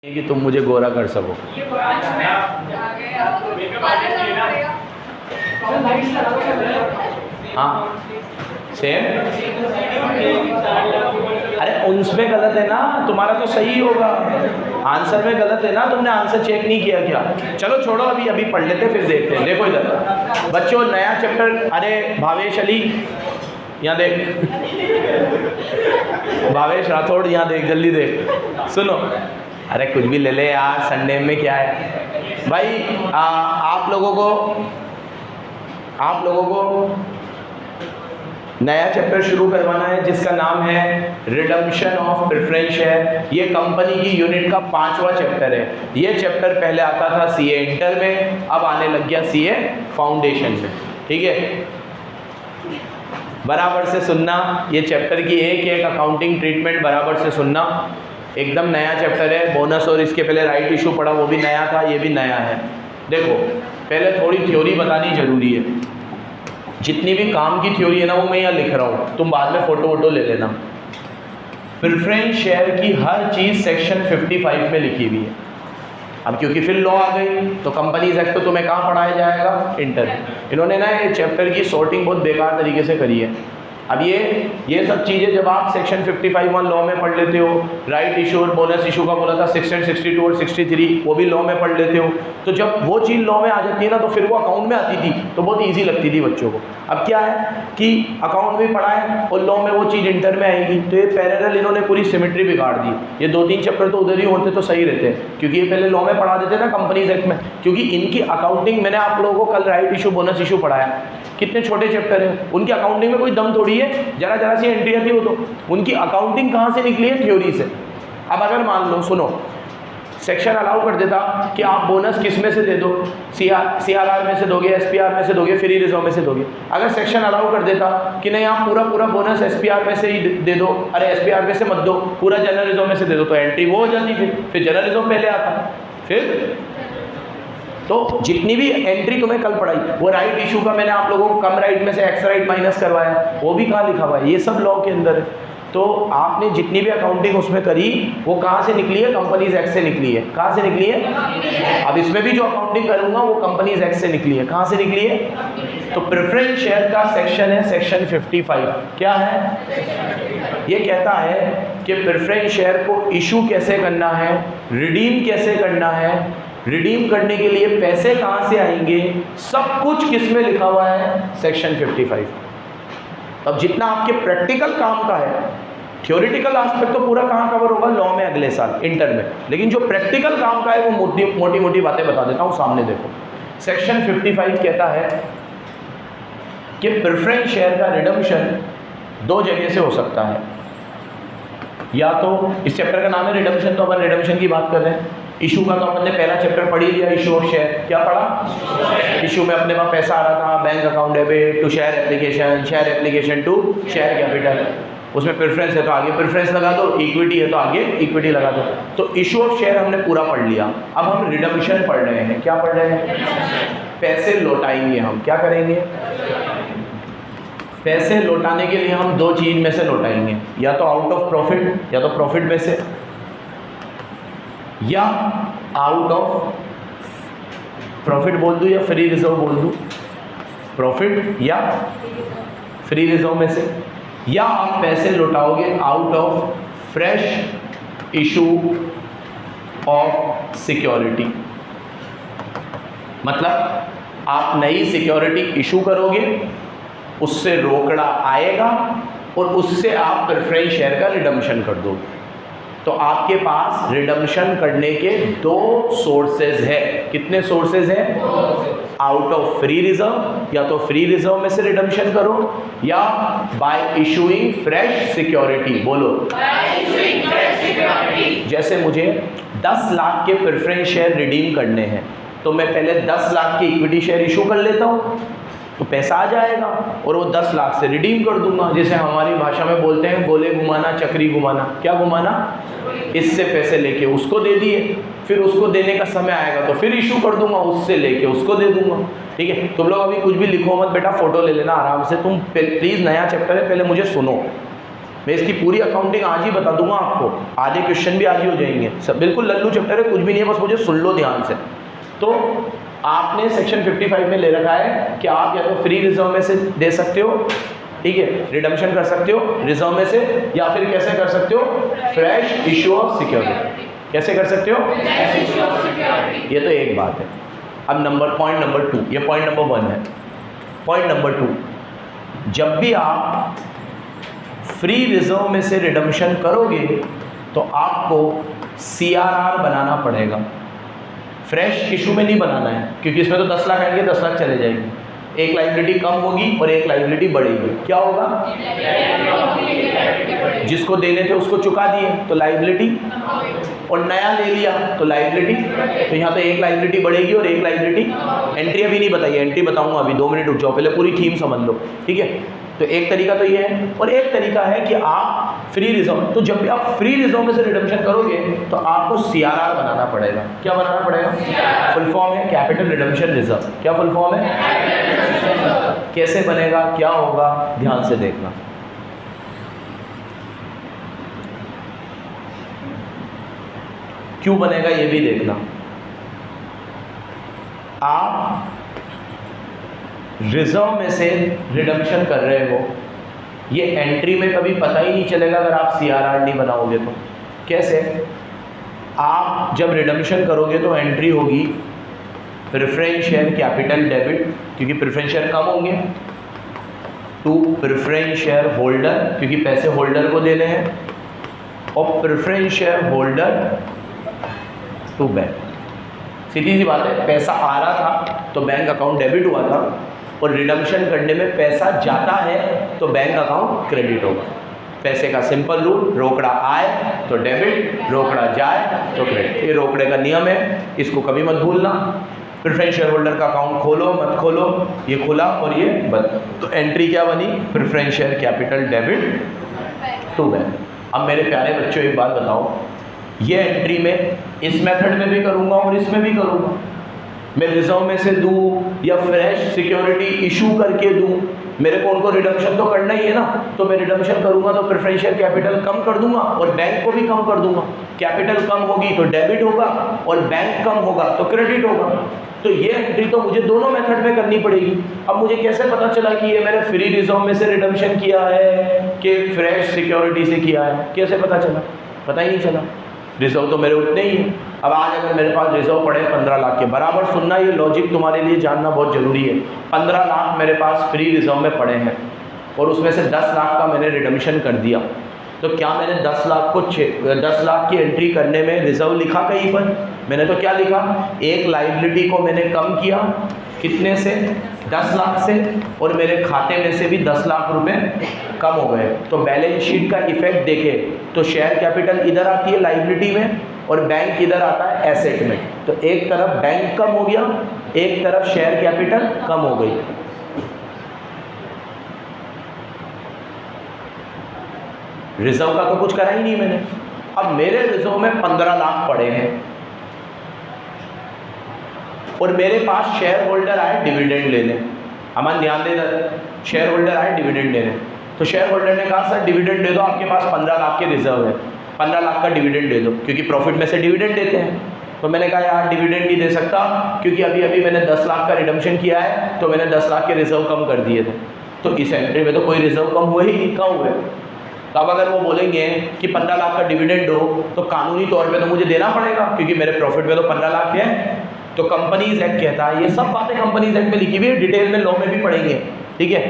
कि तुम मुझे गोरा कर सको। हाँ सेम। अरे उनमें गलत है ना, तुम्हारा तो सही होगा, आंसर में गलत है ना, तुमने आंसर चेक नहीं किया क्या? चलो छोड़ो, अभी पढ़ लेते फिर देखते हैं। देखो इधर बच्चों, नया चैप्टर। अरे भावेश अली यहाँ देख, भावेश राठौड़ यहाँ देख, जल्दी देख, सुनो। अरे कुछ भी ले ले यार, संडे में क्या है भाई। आप लोगों को नया चैप्टर शुरू करवाना है जिसका नाम है रिडम्पशन ऑफ प्रेफरेंस शेयर। ये कंपनी की यूनिट का 5वां चैप्टर है। ये चैप्टर पहले आता था सीए इंटर में, अब आने लग गया सीए फाउंडेशन में। ठीक है, बराबर से सुनना, ये चैप्टर की एक अकाउंटिंग ट्रीटमेंट बराबर से सुनना। एकदम नया चैप्टर है। बोनस और इसके पहले राइट इशू पढ़ा, वो भी नया था, ये भी नया है। देखो पहले थोड़ी थ्योरी बतानी जरूरी है। जितनी भी काम की थ्योरी है ना, वो मैं यहाँ लिख रहा हूँ, तुम बाद में फोटो वोटो ले लेना। प्रेफरेंस शेयर की हर चीज़ सेक्शन 55 में लिखी हुई है। अब क्योंकि फिर लॉ आ गई तो कंपनीज एक्ट तो तुम्हें कहाँ पढ़ाया जाएगा? इंटर। इन्होंने ना ये चैप्टर की सॉर्टिंग बहुत बेकार तरीके से करी है। अब ये सब चीज़ें जब आप सेक्शन 55 लॉ में पढ़ लेते हो, राइट इशू और बोनस इशू का बोला था 60, 62 और 63, वो भी लॉ में पढ़ लेते हो, तो जब वो चीज़ लॉ में आ जाती है ना, तो फिर वो अकाउंट में आती थी तो बहुत इजी लगती थी बच्चों को। अब क्या है कि अकाउंट में पढ़ाए और लॉ में वो चीज़ इंटर में आएगी, तो ये पैरेलल इन्होंने पूरी सिमेट्री बिगाड़ दी। ये 2-3 चैप्टर तो उधर ही होते तो सही रहते हैं, क्योंकि ये पहले लॉ में पढ़ा देते ना कंपनीज एक्ट में। क्योंकि इनकी अकाउंटिंग, मैंने आप लोगों को कल राइट इशू बोनस इशू पढ़ाया, कितने छोटे चैप्टर हैं, उनकी अकाउंटिंग में कोई दम थोड़ी है, जरा सी एंट्री आती हो तो उनकी अकाउंटिंग कहाँ से निकली है? थ्योरी से। अब अगर मान लो, सुनो, सेक्शन अलाउ कर देता कि आप बोनस किस में से दे दो, सीआरआर में से दोगे, एसपीआर में से दोगे, फ्री रिजर्व में से दोगे। अगर सेक्शन अलाउ कर देता कि नहीं आप पूरा बोनस एसपीआर में से ही दे दो, अरे एसपीआर में से मत दो, पूरा जनरल रिजर्व में से दे दो, तो एंट्री वो हो जाती, फिर जनरल रिजर्व पहले आता। फिर तो जितनी भी एंट्री तुम्हें कल पढ़ाई, वो राइट इशू का मैंने आप लोगों को कम राइट में से एक्स्ट्रा राइट माइनस करवाया, वो भी कहाँ लिखा हुआ है? ये सब लॉ के अंदर है। तो आपने जितनी भी अकाउंटिंग उसमें करी, वो कहाँ से निकली है? कंपनीज एक्ट से निकली है। कहाँ से निकली है? अब इसमें भी जो अकाउंटिंग करूंगा वो कंपनीज एक्ट से निकली है। कहाँ से निकली है? तो प्रेफरेंस शेयर का सेक्शन है सेक्शन 55। क्या है? ये कहता है कि प्रेफरेंस शेयर को इशू कैसे करना है, रिडीम कैसे करना है, रिडीम करने के लिए पैसे कहाँ से आएंगे, सब कुछ किस में लिखा हुआ है? सेक्शन 55। अब जितना आपके प्रैक्टिकल काम का है, थ्योरेटिकल एस्पेक्ट तो पूरा कहाँ कवर होगा? लॉ में अगले साल इंटर में। लेकिन जो प्रैक्टिकल काम का है वो मोटी मोटी बातें बता देता हूँ, सामने देखो। सेक्शन 55 कहता है कि प्रेफरेंस शेयर का रिडम्पशन 2 जगह से हो सकता है। या तो इस चैप्टर का नाम है रिडम्पशन, तो अपन रिडम्पशन की बात कर रहे हैं। इशू का तो अपन ने पहला चैप्टर पढ़ ही लिया, इशू ऑफ शेयर। क्या पढ़ा? इशू में अपने पास पैसा आ रहा था, bank account debit to share application, share application to share capital. उसमें प्रेफरेंस है तो आगे प्रेफरेंस लगा दो, इक्विटी है तो आगे इक्विटी लगा दो। तो इशू ऑफ शेयर हमने पूरा पढ़ लिया। अब हम रिडम्पशन पढ़ रहे हैं। क्या पढ़ रहे हैं? पैसे लौटाएंगे हम। क्या करेंगे? पैसे लौटाने के लिए हम 2 चीज़ में से लौटाएंगे, या तो आउट ऑफ प्रॉफिट, या तो प्रॉफिट में से, या आउट ऑफ प्रॉफिट बोल दूँ या फ्री रिजर्व बोल दूँ, प्रॉफिट या फ्री रिजर्व में से, या आप पैसे लौटाओगे out of fresh issue of security. मतलब आप नई सिक्योरिटी इशू करोगे, उससे रोकड़ा आएगा और उससे आप प्रेफरेंस शेयर का रिडम्पशन कर दोगे। तो आपके पास रिडम्पशन करने के 2 सोर्सेज है। कितने सोर्सेज हैं? आउट ऑफ फ्री रिजर्व, या तो फ्री रिजर्व में से रिडम्पशन करो, या बाय इशूइंग फ्रेश सिक्योरिटी। बोलो, जैसे मुझे 10 लाख के प्रेफरेंस शेयर रिडीम करने हैं, तो मैं पहले 10 लाख के इक्विटी शेयर इशू कर लेता हूँ, तो पैसा आ जाएगा और वो 10 लाख से रिडीम कर दूंगा। जैसे हमारी भाषा में बोलते हैं, गोले घुमाना, चक्री घुमाना। क्या घुमाना? इससे पैसे लेके उसको दे दिए, फिर उसको देने का समय आएगा तो फिर इशू कर दूंगा, उससे लेके उसको दे दूंगा। ठीक है, तुम लोग अभी कुछ भी लिखो मत बेटा, फोटो ले लेना आराम से। तुम प्लीज़, नया चैप्टर है, पहले मुझे सुनो। मैं इसकी पूरी अकाउंटिंग आज ही बता दूंगा आपको, आधे क्वेश्चन भी आज ही हो जाएंगे सब, बिल्कुल लल्लू चैप्टर है, कुछ भी नहीं है, बस मुझे सुन लो ध्यान से। तो आपने सेक्शन 55 में ले रखा है कि आप या तो फ्री रिजर्व में से दे सकते हो, ठीक है, रिडम्पशन कर सकते हो रिजर्व में से, या फिर कैसे कर सकते हो, फ्रेश इशू ऑफ सिक्योरिटी। कैसे कर सकते हो? ये तो एक बात है। अब पॉइंट नंबर 2, ये पॉइंट नंबर 1 है। पॉइंट नंबर 2, जब भी आप फ्री रिजर्व में से रिडम्पशन करोगे तो आपको CRR बनाना पड़ेगा। फ्रेश इशू में नहीं बनाना है, क्योंकि इसमें तो 10 लाख आएंगे, 10 लाख चले जाएंगे। एक लाइबिलिटी कम होगी और एक लाइबिलिटी बढ़ेगी। क्या होगा? जिसको देने थे उसको चुका दिए तो लाइबिलिटी, और नया ले लिया तो लाइबिलिटी। तो यहाँ पे एक लाइबिलिटी बढ़ेगी और एक लाइबिलिटी, एंट्री अभी नहीं बताइए, एंट्री बताऊंगा अभी, 2 मिनट रुक जाओ, पहले पूरी थीम समझ लो, ठीक है। तो एक तरीका तो ये है, और एक तरीका है कि आप फ्री रिजर्व, तो जब भी आप फ्री रिजर्व में से रिडम्पशन करोगे तो आपको CRR बनाना पड़ेगा। क्या बनाना पड़ेगा? फुल फॉर्म है कैपिटल रिडम्पशन रिजर्व। क्या फुल फॉर्म है? कैसे बनेगा, क्या होगा, ध्यान से देखना। क्यों बनेगा ये भी देखना। आप रिजर्व में से रिडम्पशन कर रहे हो, ये एंट्री में कभी पता ही नहीं चलेगा अगर आप CRR नहीं बनाओगे तो। कैसे? आप जब रिडम्पशन करोगे तो एंट्री होगी प्रेफरेंस शेयर कैपिटल डेबिट, क्योंकि प्रेफरेंस शेयर कम होंगे, टू प्रेफरेंस शेयर होल्डर, क्योंकि पैसे होल्डर को देने हैं, और preference share holder to bank. सीधी सी बात है, पैसा आ रहा था तो बैंक अकाउंट डेबिट हुआ था, और रिडम्पशन करने में पैसा जाता है तो बैंक अकाउंट क्रेडिट होगा। पैसे का सिंपल रूल, रोकड़ा आए तो डेबिट, रोकड़ा जाए तो क्रेडिट। ये रोकड़े का नियम है, इसको कभी मत भूलना। प्रेफरेंस शेयर होल्डर का अकाउंट खोलो मत खोलो, ये खुला और ये बंद, तो एंट्री क्या बनी? Preference share capital debit to bank. अब मेरे प्यारे बच्चों एक बात बताओ, ये एंट्री में इस मेथड में भी करूँगा और इसमें भी करूँगा। मैं रिजर्व में से दूँ या फ्रेश सिक्योरिटी इशू करके दूँ, मेरे को उनको रिडम्पशन तो करना ही है ना। तो मैं रिडम्पशन करूँगा तो प्रेफरेंस शेयर कैपिटल कम कर दूंगा और बैंक को भी कम कर दूंगा। कैपिटल कम होगी तो डेबिट होगा और बैंक कम होगा तो क्रेडिट होगा। तो ये एंट्री तो मुझे दोनों मेथड में करनी पड़ेगी। अब मुझे कैसे पता चला कि ये मैंने फ्री रिजर्व में से रिडम्पशन किया है कि फ्रेश सिक्योरिटी से किया है? कैसे पता चला? पता ही नहीं चला। रिजर्व तो मेरे उतने ही हैं। अब आज अगर मेरे पास रिजर्व पड़े 15 लाख के, बराबर सुनना, ये लॉजिक तुम्हारे लिए जानना बहुत ज़रूरी है। 15 लाख मेरे पास फ्री रिजर्व में पड़े हैं और उसमें से 10 लाख का मैंने रिडम्पशन कर दिया, तो क्या मैंने 10 लाख की एंट्री करने में रिजर्व लिखा कहीं पर? मैंने तो क्या लिखा, एक लाइबिलिटी को मैंने कम किया, कितने से? 10 लाख से, और मेरे खाते में से भी 10 लाख रुपए कम हो गए। तो बैलेंस शीट का इफेक्ट देखें तो शेयर कैपिटल इधर आती है लाइबिलिटी में और बैंक इधर आता है एसेट में। तो एक तरफ बैंक कम हो गया, एक तरफ शेयर कैपिटल कम हो गई। रिजर्व का तो कुछ करा ही नहीं मैंने। अब मेरे रिजर्व में 15 लाख पड़े हैं और मेरे पास शेयर होल्डर आए डिविडेंड लेने। अमन ध्यान दे, शेयर होल्डर आए डिविडेंड लेने, तो शेयर होल्डर ने कहा सर डिविडेंड दे दो, आपके पास 15 लाख के रिजर्व है, 15 लाख का डिविडेंड दे दो, क्योंकि प्रॉफिट में से डिविडेंड देते हैं। तो मैंने कहा यार डिविडेंड नहीं दे सकता, क्योंकि अभी अभी मैंने 10 लाख का रिडम्पशन किया है, तो मैंने 10 लाख के रिजर्व कम कर दिए थे। तो इस एंट्री में तो कोई रिजर्व कम हुए ही नहीं, कम हुए। तो अब अगर वो बोलेंगे कि 15 लाख का डिविडेंड दो, तो कानूनी तौर पे तो मुझे देना पड़ेगा, क्योंकि मेरे प्रॉफिट में तो 15 लाख है। तो कंपनीज एक्ट कहता है, ये सब बातें कंपनीज एक्ट में लिखी हुई है, डिटेल में लॉ में भी पढ़ेंगे, ठीक है।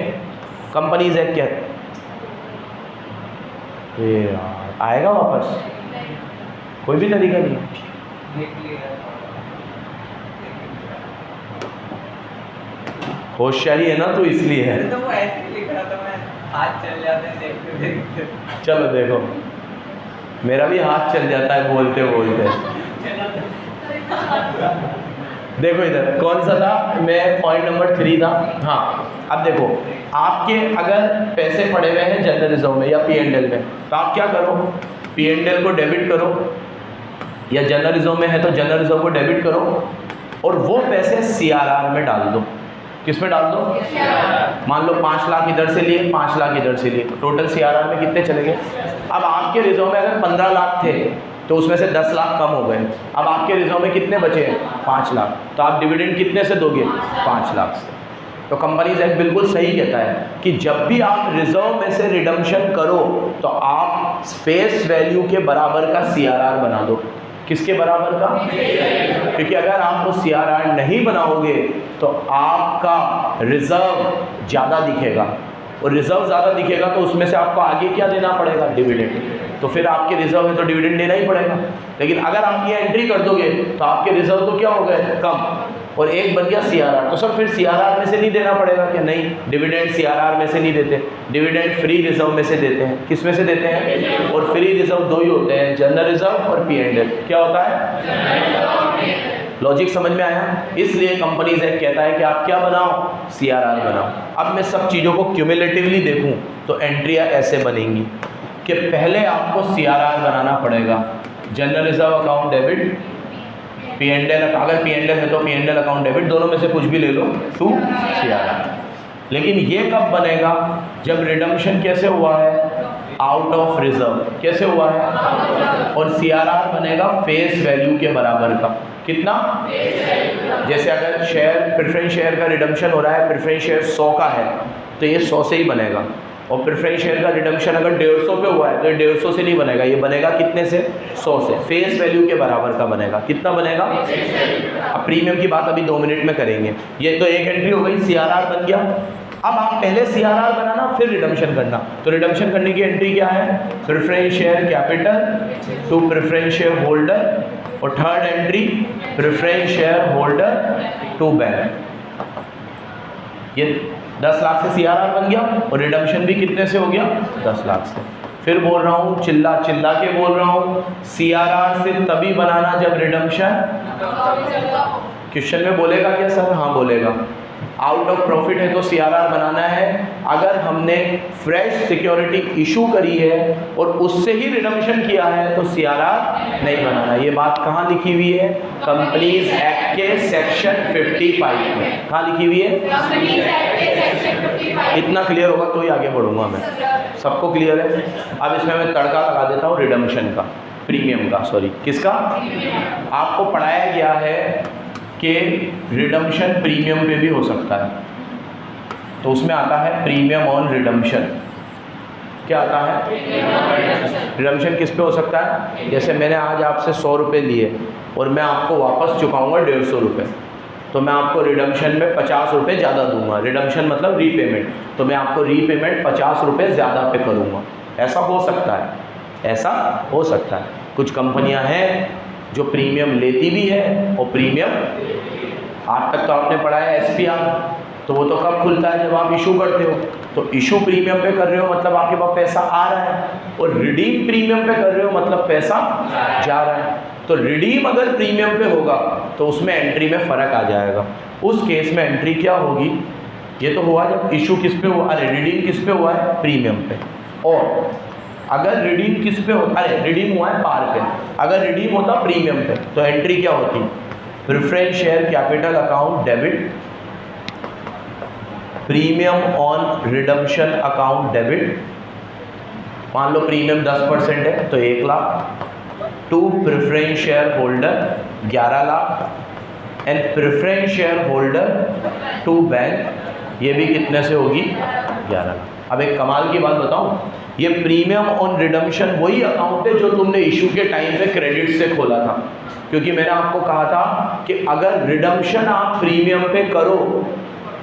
कंपनीज एक्ट कहता है, आएगा वापस, कोई भी तरीका नहीं। होशियारी है ना, तो इसलिए है। तो वो ऐसे लिख रहा था, मैं हाथ चल जाते हैं देखते देखते। चलो देखो, मेरा भी हाथ चल जाता है बोलते बोलते। देखो इधर कौन सा था, मैं पॉइंट नंबर 3 था। हाँ, अब देखो आपके अगर पैसे पड़े हुए हैं जनरल रिजर्व में या P&L में, तो आप क्या करो, P&L को डेबिट करो, या जनरल रिजर्व में है तो जनरल रिजर्व को डेबिट करो और वो पैसे CRR में डाल दो। किस में डाल दो? मान लो 5 लाख इधर से लिए, 5 लाख इधर से लिए, टोटल CRR में कितने चले गए? अब आपके रिजर्व में अगर 15 लाख थे तो उसमें से 10 लाख कम हो गए। अब आपके रिजर्व में कितने बचे हैं? 5 लाख। तो आप डिविडेंड कितने से दोगे? 5 लाख से। तो कंपनीज एक्ट बिल्कुल सही कहता है कि जब भी आप रिजर्व में से रिडम्पशन करो तो आप फेस वैल्यू के बराबर का CRR बना दो। किसके बराबर का? क्योंकि अगर आप वो CRR नहीं बनाओगे तो आपका रिजर्व ज़्यादा दिखेगा, और रिजर्व ज़्यादा दिखेगा तो उसमें से आपको आगे क्या देना पड़ेगा? डिविडेंड। तो फिर आपके रिजर्व है तो डिविडेंड देना ही पड़ेगा। लेकिन अगर आप ये एंट्री कर दोगे तो आपके रिजर्व तो क्या हो गए? कम, और एक बन गया CRR। तो सर फिर CRR में से नहीं देना पड़ेगा क्या? नहीं, डिविडेंड CRR में से नहीं देते, डिविडेंड फ्री रिजर्व में से देते हैं। किस में से देते हैं? और फ्री रिजर्व दो ही होते हैं, जनरल रिजर्व और P&L। क्या होता है? लॉजिक समझ में आया? इसलिए कंपनीज एक्ट कहता है कि आप क्या बनाओ? CRR बनाओ। अब मैं सब चीज़ों को क्यूमुलेटिवली देखूं तो एंट्रियाँ ऐसे बनेंगी कि पहले आपको CRR बनाना पड़ेगा, general reserve account debit, P&L, अगर P&L है तो P&L अकाउंट डेबिट, दोनों में से कुछ भी ले लो, टू CRR। लेकिन ये कब बनेगा? जब रिडम्पशन कैसे हुआ है? Out of reserve. कैसे हुआ है? और CRR बनेगा फेस वैल्यू के बराबर का। कितना? जैसे अगर शेयर, प्रेफरेंस शेयर का रिडम्पशन हो रहा है, प्रेफरेंस शेयर 100 का है तो ये 100 से ही बनेगा, और प्रेफरेंस शेयर का रिडम्पशन अगर 150 पे हुआ है तो ये 150 से नहीं बनेगा, ये बनेगा कितने से? 100 से। फेस वैल्यू के बराबर का बनेगा। कितना बनेगा? अब प्रीमियम की बात अभी 2 मिनट में करेंगे। ये तो एक एंट्री हो गई, CRR बन गया। अब आप पहले CRR बनाना फिर रिडम्पशन करना। तो रिडम्पशन करने की एंट्री क्या है? Preference share capital to preference share holder, और third entry preference share holder to bank. ये 10 लाख से CRR बन गया, और रिडम्पशन भी कितने से हो गया? 10 लाख से। फिर बोल रहा हूँ, चिल्ला चिल्ला के बोल रहा हूँ, CRR से तभी बनाना जब रिडम्पशन। क्वेश्चन में बोलेगा क्या सर? हाँ बोलेगा। आउट ऑफ प्रॉफिट है तो CRR बनाना है। अगर हमने फ्रेश सिक्योरिटी इशू करी है और उससे ही रिडम्पशन किया है तो CRR नहीं बनाना। ये बात कहाँ लिखी हुई है? कंपनीज एक्ट के सेक्शन 55 में। कहाँ लिखी हुई है? इतना क्लियर होगा तो ही आगे बढ़ूंगा मैं। सबको क्लियर है? अब इसमें मैं तड़का लगा देता हूँ रिडम्पशन का, प्रीमियम का, सॉरी किसका? आपको पढ़ाया गया है कि रिडम्पशन प्रीमियम पे भी हो सकता है, तो उसमें आता है प्रीमियम ऑन रिडम्पशन। क्या आता है? रिडम्पशन किस पे हो सकता है? जैसे मैंने आज आपसे 100 रुपये लिए और मैं आपको वापस चुकाऊंगा 150 रुपये, तो मैं आपको रिडम्पशन में 50 रुपये ज़्यादा दूंगा। रिडम्पशन मतलब रीपेमेंट, तो मैं आपको रीपेमेंट 50 रुपये ज़्यादा पे करूँगा। ऐसा हो सकता है, ऐसा हो सकता है। कुछ कंपनियां हैं जो प्रीमियम लेती भी है और प्रीमियम, आज तक तो आपने पढ़ा है SPR, तो वो तो कब खुलता है? जब आप इशू करते हो। तो इशू प्रीमियम पे कर रहे हो मतलब आपके पास पैसा आ रहा है, और रिडीम प्रीमियम पे कर रहे हो मतलब पैसा जा रहा है। तो रिडीम अगर प्रीमियम पे होगा तो उसमें एंट्री में फ़र्क आ जाएगा। उस केस में एंट्री क्या होगी? ये तो हुआ जब इशू किस पे हुआ, अरे रिडीम किस पे हुआ है? प्रीमियम पे। और अगर रिडीम किस पे होता, अरे रिडीम हुआ है पार पे, अगर रिडीम होता प्रीमियम पे तो एंट्री क्या होती? Preference share capital account debit, premium on redemption account debit. मान लो प्रीमियम 10% है तो 1 lakh, to preference share holder 11 lakh, and preference share holder to bank, ये भी कितने से होगी? 11 लाख। अब एक कमाल की बात बताऊं, ये प्रीमियम ऑन रिडम्पशन वही अकाउंट है जो तुमने इशू के टाइम पे क्रेडिट से खोला था, क्योंकि मैंने आपको कहा था कि अगर रिडम्पशन आप प्रीमियम पे करो,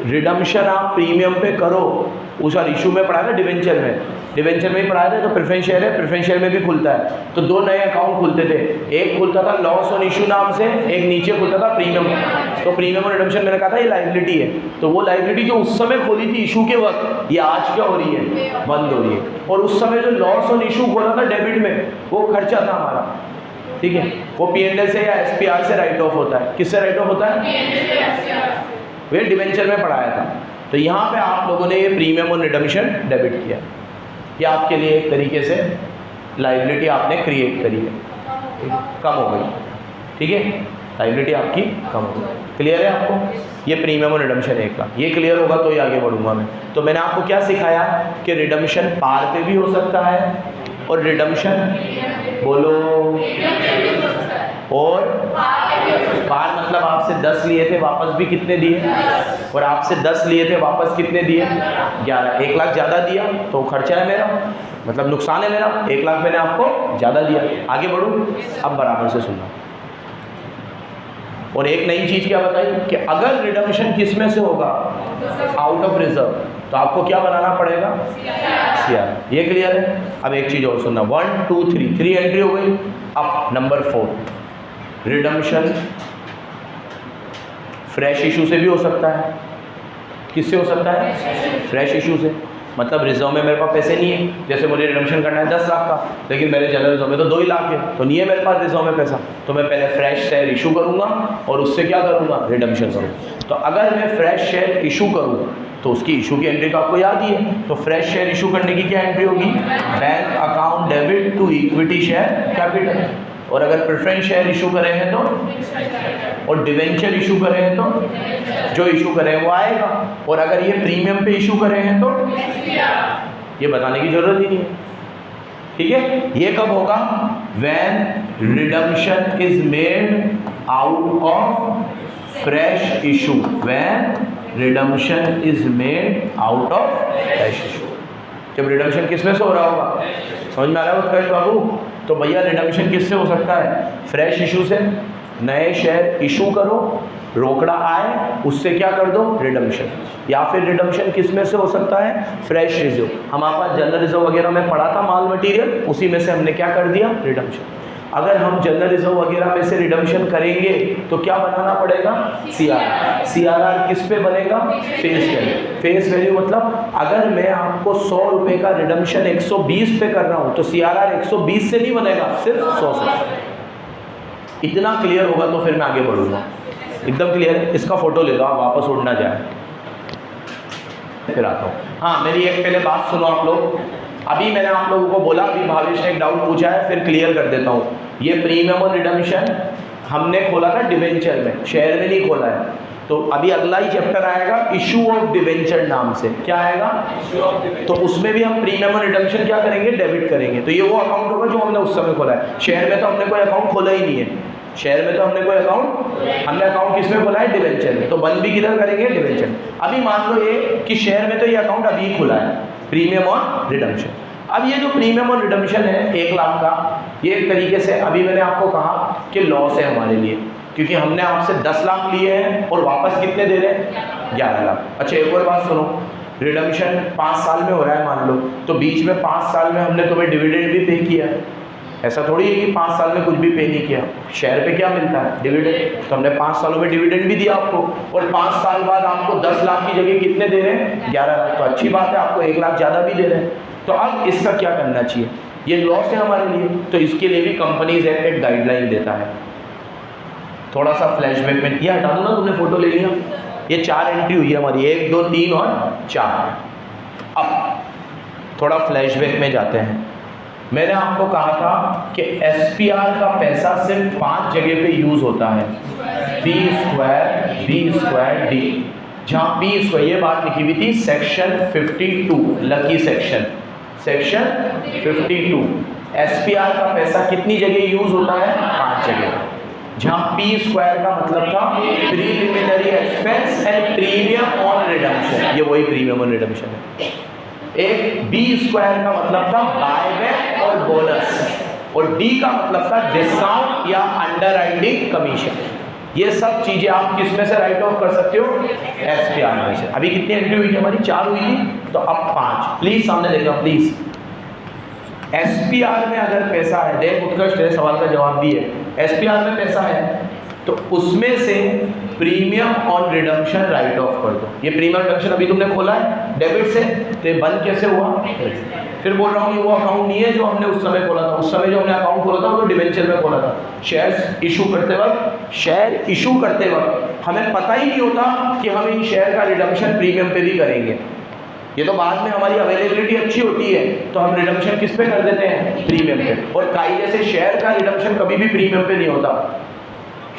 रिडम्पशन आप प्रीमियम पे करो, उस बार इशू में पढ़ा था, डिवेंचर में ही पढ़ाया था, तो प्रेफरेंस शेयर है, प्रेफरेंस शेयर में भी खुलता है। तो 2 नए अकाउंट खुलते थे, एक खुलता था लॉस ऑन इशू नाम से, एक नीचे खुलता था प्रीमियम। तो प्रीमियम और रिडम्पशन मैंने कहा था ये लाइबिलिटी है, तो वो लाइबिलिटी जो उस समय खोली थी इशू के वक्त, ये आज क्या हो रही है? बंद हो रही है। और उस समय जो लॉस ऑन इशू खोला था डेबिट में, वो खर्चा था हमारा, ठीक है, वो P&L से या SPR से राइट ऑफ होता है। किससे राइट ऑफ होता है? वे डिवेंचर में पढ़ाया था। तो यहाँ पे आप लोगों ने ये प्रीमियम और रिडम्पशन डेबिट किया, ये आपके लिए एक तरीके से लाइबिलिटी आपने क्रिएट करी है, कम हो गई, ठीक है। लाइबिलिटी आपकी कम होगी। क्लियर है आपको? ये प्रीमियम और रिडम्पशन 1 लाख, ये क्लियर होगा तो ही आगे बढ़ूंगा मैं। तो मैंने आपको क्या सिखाया कि रिडम्पशन पार पे भी हो सकता है और रिडम्पशन बोलो और पार मतलब आपसे 10 लिए थे वापस भी कितने दिए, और आपसे 10 लिए थे वापस कितने दिए 11। 1 लाख ज़्यादा दिया तो खर्चा है मेरा, मतलब नुकसान है मेरा। 1 लाख मैंने आपको ज़्यादा दिया। आगे बढ़ूँ, अब बराबर से सुनना। और एक नई चीज़ क्या बताई कि अगर रिडम्पशन किस में से होगा, आउट ऑफ रिजर्व, तो आपको क्या बनाना पड़ेगा, CR। ये क्लियर है? अब एक चीज़ और सुनना, 1 2 3 एंट्री हो गई। अब नंबर 4, रिडम्पशन फ्रेश इशू से भी हो सकता है। किससे हो सकता है? फ्रेश इशू से। मतलब रिजर्व में मेरे पास पैसे नहीं है, जैसे मुझे रिडम्पशन करना है 10 लाख का, लेकिन मेरे जनरल रिजर्व में तो 2 ही लाख है, तो नहीं है मेरे पास रिजर्व में पैसा, तो मैं पहले फ्रेश शेयर इशू करूँगा और उससे क्या करूँगा, रिडम्पशन करूँगा। तो अगर मैं फ्रेश शेयर इशू करूँ तो उसकी इशू की एंट्री तो आपको याद ही है। तो फ्रेश शेयर इशू करने की क्या एंट्री होगी, bank account debit to equity share capital. और अगर प्रेफरेंस शेयर इशू करे हैं तो, और डिवेंचर इशू करे हैं तो जो इशू करे हैं वो आएगा, और अगर ये प्रीमियम पे इशू करे हैं तो ये बताने की जरूरत ही नहीं है। ठीक है? ये कब होगा, when redemption is made out of fresh issue. When redemption is made out of fresh issue. जब रिडम्पशन किस में से हो रहा होगा, समझ में आ रहा है उत्कर्ष बाबू? तो भैया रिडम्पशन किससे हो सकता है, फ्रेश इशू से। नए शेयर इशू करो, रोकड़ा आए, उससे क्या कर दो, रिडम्पशन। या फिर रिडम्पशन किस में से हो सकता है, फ्रेश रिजर्व। हमारे पास जनरल रिजर्व वगैरह में पड़ा था माल मटेरियल, उसी में से हमने क्या कर दिया, रिडम्पशन। अगर हम जनरल रिजर्व वगैरह में से रिडम्पशन करेंगे तो क्या बनाना पड़ेगा, CRR। CRR किस पे बनेगा, फेस वैल्यू। फेस वैल्यू मतलब अगर मैं आपको 100 रुपये का रिडम्पशन 120 पे कर रहा हूँ तो CRR 120 से नहीं बनेगा, सिर्फ 100 से। इतना क्लियर होगा तो फिर मैं आगे बढ़ूंगा। एकदम क्लियर है? इसका फोटो ले लो, आप वापस उड़ ना जाए। फिर आता हूँ। हाँ, मेरी एक पहले बात सुनो आप लोग। अभी मैंने आप लोगों को बोला, अभी भावेश ने एक डाउट पूछा है, फिर क्लियर कर देता हूँ। ये प्रीमियम और रिडम्पशन हमने खोला था डिवेंचर में, शेयर में नहीं खोला है। तो अभी अगला ही चैप्टर आएगा इशू ऑफ डिवेंचर नाम से। क्या आएगा, तो उसमें भी हम प्रीमियम और रिडम्पशन क्या करेंगे, डेबिट करेंगे। तो ये वो अकाउंट होगा जो हमने उस समय खोला है। शेयर में तो हमने कोई अकाउंट खोला ही नहीं है, शेयर में तो हमने कोई अकाउंट, हमने अकाउंट किस में खोला है, डिवेंचर में। तो बंद भी किधर करेंगे, डिवेंचर। अभी मान लो ये कि शेयर में तो ये अकाउंट अभी खुला है, प्रीमियम और रिडम्पशन। अब ये जो प्रीमियम और रिडम्पशन है 1 लाख का, ये एक तरीके से अभी मैंने आपको कहा कि लॉस है हमारे लिए, क्योंकि हमने आपसे 10 लाख लिए हैं और वापस कितने दे रहे हैं, 11 लाख। अच्छा, एक और बात सुनो, रिडम्पशन 5 साल में हो रहा है मान लो, तो बीच में 5 साल में हमने तुम्हें डिविडेंड भी पे किया है। ऐसा थोड़ी है कि 5 साल में कुछ भी पे नहीं किया। शेयर पे क्या मिलता है, डिविडेंड। तो हमने 5 सालों में डिविडेंड भी दिया आपको, और 5 साल बाद आपको 10 लाख की जगह कितने दे रहे हैं, 11 लाख। तो अच्छी बात है, आपको 1 लाख ज़्यादा भी दे रहे हैं। तो अब इसका क्या करना चाहिए, ये लॉस है हमारे लिए, तो इसके लिए भी कंपनीज एक्ट एक गाइडलाइन देता है। थोड़ा सा फ्लैशबैक में ये हटा दो ना, तुमने फोटो ले लिया। ये 4 एंट्री हुई है हमारी, 1 2 3 और 4। अब थोड़ा फ्लैशबैक में जाते हैं। मैंने आपको कहा था कि SPR का पैसा सिर्फ 5 जगह पे यूज होता है, B² D, जहाँ B², ये बात लिखी हुई थी सेक्शन 52, लकी सेक्शन 52। SPR का पैसा कितनी जगह यूज होता है, 5 जगह। जहाँ P² का मतलब था preliminary expense and premium on redemption, ये वही प्रीमियम ऑन रिडम्पशन है। एक B² का मतलब था बायबैक और बोनस, और D का मतलब था डिस्काउंट या अंडरराइटिंग कमीशन। ये सब चीजें आप किस में से राइट ऑफ कर सकते हो, SPR में से। अभी कितनी एंट्री हुई थी हमारी, 4 हुई थी, तो अब 5। प्लीज सामने देखना प्लीज। SPR में अगर पैसा है, देख उत्कर्ष तेरे सवाल का जवाब भी है, SPR में पैसा है तो उसमें से premium on redemption right of कर दो। ये प्रीमियम रिडम्पशन अभी तुमने खोला है डेबिट से, तो ये बंद कैसे हुआ, फिर बोल रहा हूँ कि वो अकाउंट नहीं है जो हमने उस समय खोला था। उस समय जो हमने अकाउंट खोला था वो डिवेंचर में खोला था। शेयर इशू करते वक्त हमें पता ही नहीं होता कि हम इन शेयर का रिडम्पशन प्रीमियम पे भी करेंगे। ये तो बाद में हमारी अवेलेबिलिटी अच्छी होती है तो हम रिडम्पशन किस पे कर देते हैं, प्रीमियम पे। और कायदे से शेयर का रिडम्पशन कभी भी प्रीमियम पे नहीं होता।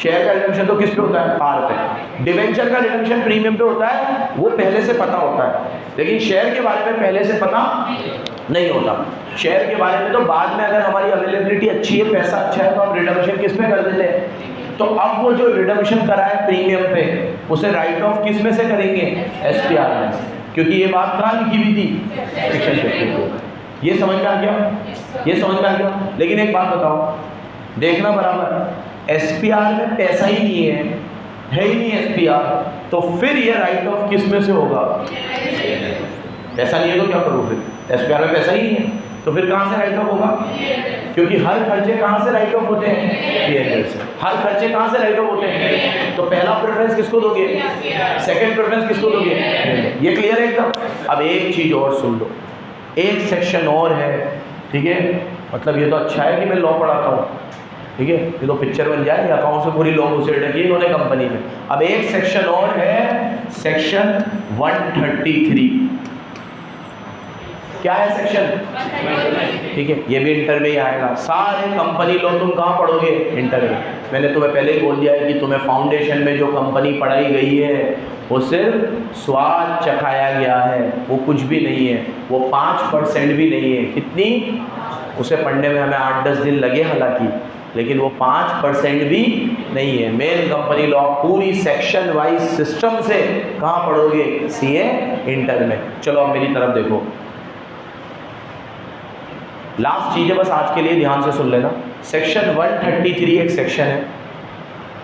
शेयर का रिडम्पशन तो किस पे होता है? पार पे। डिवेंचर का रिडम्पशन प्रीमियम पे होता है, वो पहले से पता होता है, लेकिन शेयर के बारे में पहले से पता नहीं होता। शेयर के बारे में तो बाद में अगर हमारी अवेलेबिलिटी अच्छी है, पैसा अच्छा है, तो हम रिडम्पशन किस में कर देते हैं। तो अब वो जो रिडम्पशन करा है प्रीमियम पे, उसे राइट ऑफ किस में से करेंगे? एसपीआर में से, क्योंकि ये बात कहाँ लिखी हुई थी? सेक्शन 52। ये समझ में आ गया? ये समझ में आ गया। लेकिन एक बात बताओ, देखना बराबर, एसपीआर में पैसा ही नहीं है ही नहीं एसपीआर, तो फिर ये राइट ऑफ किस में से होगा? पैसा नहीं है तो क्या करूँ फिर? एसपीआर में पैसा ही नहीं है तो फिर कहाँ से राइट ऑफ होगा? क्योंकि हर खर्चे कहाँ से राइट ऑफ होते हैं? पीएनएल से। हर खर्चे कहाँ से राइट ऑफ होते हैं? तो पहला प्रेफरेंस किसको दोगे? सेकंड प्रेफरेंस किसको दोगे? ये क्लियर है एकदम? अब एक चीज़ और सुन लो, एक सेक्शन और है, ठीक है, मतलब ये तो अच्छा है कि मैं लॉ पढ़ाता हूँ, ठीक है, ये तो पिक्चर बन जाए, अकाउंट से पूरी लॉ घुसेड़ रखी है इन्होंने कंपनी में। अब एक सेक्शन और है, सेक्शन 133। क्या है सेक्शन? ठीक है, ये भी इंटर में ही आएगा। सारे कंपनी लॉ तुम कहाँ पढ़ोगे? इंटर में। मैंने तुम्हें पहले ही बोल दिया है कि तुम्हें फाउंडेशन में जो कंपनी पढ़ाई गई है वो सिर्फ स्वाद चखाया गया है, वो कुछ भी नहीं है, वो 5% भी नहीं है। कितनी? उसे पढ़ने में हमें 8-10 दिन लगे हालांकि, लेकिन वो 5% भी नहीं है। मेन कंपनी लॉ पूरी सेक्शन वाइज सिस्टम से कहाँ पढ़ोगे? सीए इंटर में। चलो अब मेरी तरफ देखो, लास्ट चीज़ है बस आज के लिए, ध्यान से सुन लेना। सेक्शन 133 एक सेक्शन है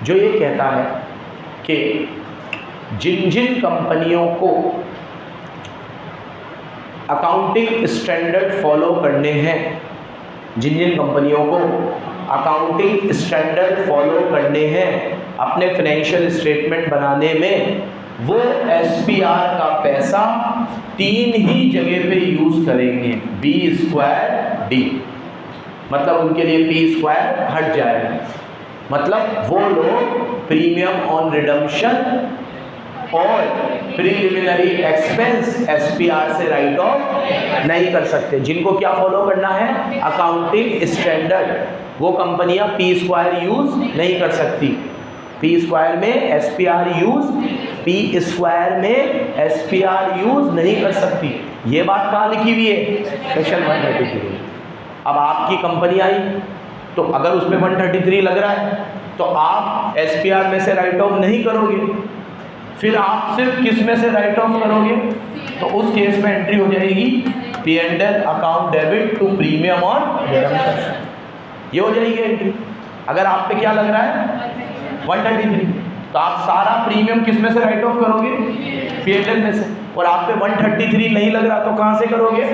जो ये कहता है कि जिन जिन कंपनियों को अकाउंटिंग स्टैंडर्ड फॉलो करने हैं, जिन जिन कंपनियों को अकाउंटिंग स्टैंडर्ड फॉलो करने हैं अपने फाइनेंशियल स्टेटमेंट बनाने में, वो एसपीआर का पैसा 3 ही जगह पे यूज़ करेंगे। B²D, मतलब उनके लिए P² हट जाएगा। मतलब वो लोग प्रीमियम ऑन रिडम्पशन और प्रीलिमिनरी एक्सपेंस एसपीआर से राइट ऑफ नहीं कर सकते। जिनको क्या फॉलो करना है? अकाउंटिंग स्टैंडर्ड, वो कंपनियां P² यूज़ नहीं कर सकती। P² में एसपीआर यूज़, P² में एसपीआर यूज़ नहीं कर सकती। ये बात कहाँ लिखी हुई है? सेक्शन 133। अब आपकी कंपनी आई तो अगर उसमें 133 लग रहा है तो आप एसपीआर में से राइट ऑफ नहीं करोगे, फिर आप सिर्फ किस में से राइट ऑफ करोगे? तो उस केस में एंट्री हो जाएगी P&L account debit to premium on redemption, ये हो जाएगी एंट्री। अगर आप पे क्या लग रहा है? 133, तो आप सारा प्रीमियम किस में से राइट ऑफ करोगे? P&L में से। और आप पे 133 नहीं लग रहा तो कहाँ से करोगे?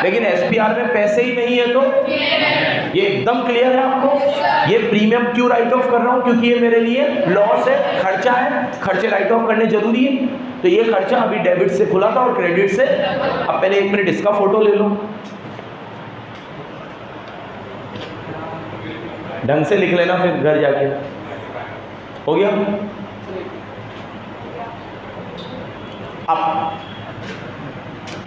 लेकिन एसपीआर में पैसे ही नहीं है तो ये एकदम क्लियर है आपको। ये प्रीमियम क्यों राइट ऑफ कर रहा हूँ? क्योंकि ये मेरे लिए लॉस है, खर्चा है, खर्चे राइट ऑफ करने जरूरी है। तो ये खर्चा अभी डेबिट से खुला था और क्रेडिट से। अब पहले 1 मिनट इसका फोटो ले लो, ढंग से लिख लेना, फिर घर जाके हो गया। अब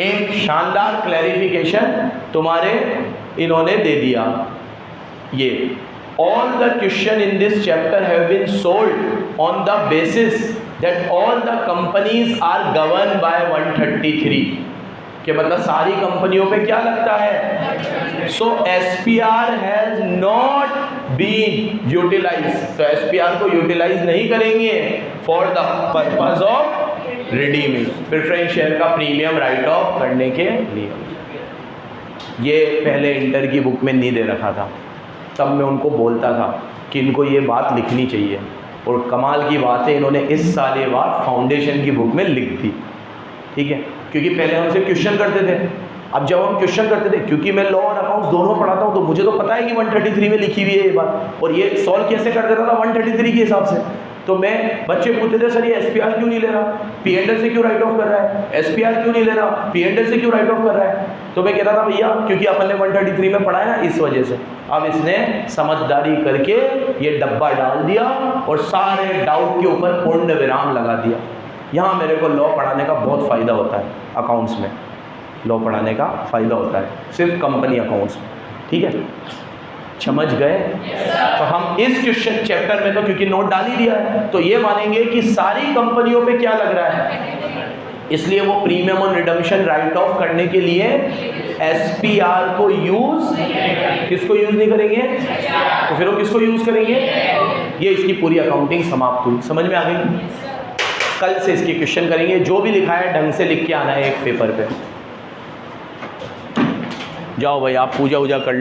एक शानदार क्लैरिफिकेशन तुम्हारे इन्होंने दे दिया। ये all the question in this chapter have been solved on the basis that all the companies are governed by 133 के मतलब सारी कंपनियों पे क्या लगता है? So SPR has not been utilise, तो एसपीआर को यूटिलाइज नहीं करेंगे for the purpose of redeeming, preference share का प्रीमियम राइट ऑफ करने के लिए। ये पहले इंटर की बुक में नहीं दे रखा था, तब मैं उनको बोलता था कि इनको ये बात लिखनी चाहिए, और कमाल की बात है इन्होंने इस साल ये बात फाउंडेशन की बुक में लिख दी। ठीक है, क्योंकि पहले हमसे क्वेश्चन करते थे। अब जब हम क्वेश्चन करते थे, क्योंकि मैं लॉ और अकाउंट्स दोनों पढ़ाता हूँ, तो मुझे तो पता है कि 133 में लिखी हुई है ये बात, और ये सॉल्व कैसे कर देता था 133 के हिसाब से। तो मैं बच्चे पूछते थे सर ये एसपीआर क्यों नहीं ले रहा, P&L से क्यों राइट ऑफ कर रहा है, एसपीआर क्यों नहीं ले रहा, P&L से क्यों राइट ऑफ कर रहा है। तो मैं कहता था भैया क्योंकि अपन ने 133 में पढ़ा है ना, इस वजह से। अब इसने समझदारी करके ये डब्बा डाल दिया और सारे डाउट के ऊपर पूर्ण विराम लगा दिया। यहाँ मेरे को लॉ पढ़ाने का बहुत फ़ायदा होता है, अकाउंट्स में लॉ पढ़ाने का फ़ायदा होता है, सिर्फ कंपनी अकाउंट्स में। ठीक है, समझ गए? तो हम इस क्वेश्चन चैप्टर में तो क्योंकि नोट डाल ही दिया है तो ये मानेंगे कि सारी कंपनियों पे क्या लग रहा है, इसलिए वो प्रीमियम और रिडम्पशन राइट ऑफ करने के लिए एसपीआर को यूज, किसको यूज नहीं करेंगे, तो फिर वो किसको यूज करेंगे? ये इसकी पूरी अकाउंटिंग समाप्त हुई। समझ में आ गई? कल से इसके क्वेश्चन करेंगे, जो भी लिखा है ढंग से लिख के आना है एक पेपर पे। जाओ भाई आप पूजा वूजा कर लो।